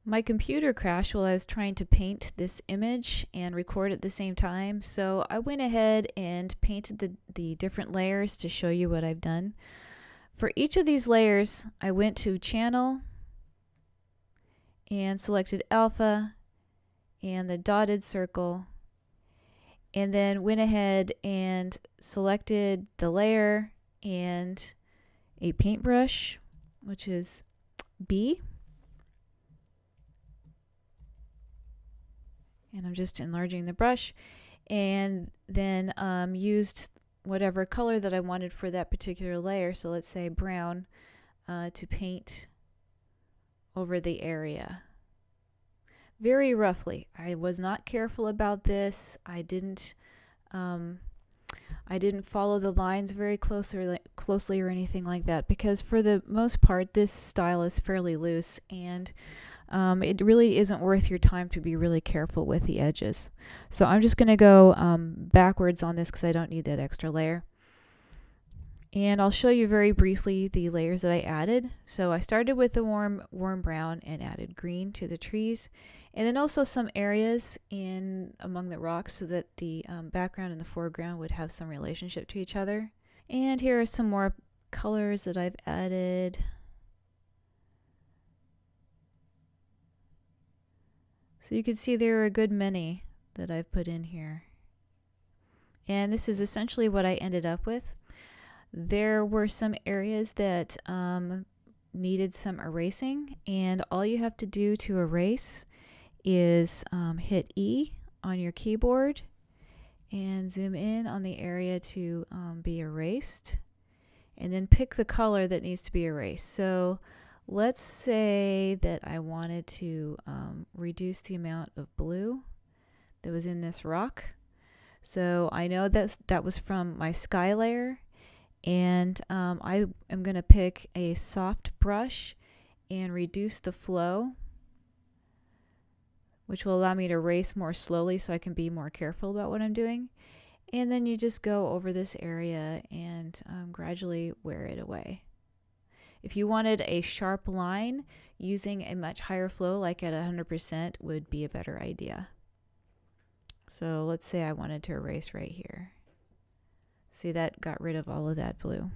My computer crashed while I was trying to paint this image and record at the same time, so I went ahead and painted the different layers to show you what I've done. For each of these layers, I went to Channel and selected Alpha and the dotted circle, and then went ahead and selected the layer and a paintbrush, which is B. And I'm just enlarging the brush, and then used whatever color that I wanted for that particular layer. So let's say brown, to paint over the area. Very roughly. I was not careful about this. I didn't follow the lines very closely or anything like that, because for the most part this style is fairly loose, and it really isn't worth your time to be really careful with the edges. So I'm just going to go backwards on this because I don't need that extra layer. And I'll show you very briefly the layers that I added. So I started with the warm brown and added green to the trees, and then also some areas in among the rocks so that the background and the foreground would have some relationship to each other. And here are some more colors that I've added. So you can see there are a good many that I've put in here. And this is essentially what I ended up with. There were some areas that needed some erasing, and all you have to do to erase is hit E on your keyboard and zoom in on the area to be erased, and then pick the color that needs to be erased. So let's say that I wanted to reduce the amount of blue that was in this rock. So I know that was from my sky layer, and I am going to pick a soft brush and reduce the flow, which will allow me to erase more slowly so I can be more careful about what I'm doing. And then you just go over this area and gradually wear it away. If you wanted a sharp line, using a much higher flow, like at 100%, would be a better idea. So let's say I wanted to erase right here. See, that got rid of all of that blue.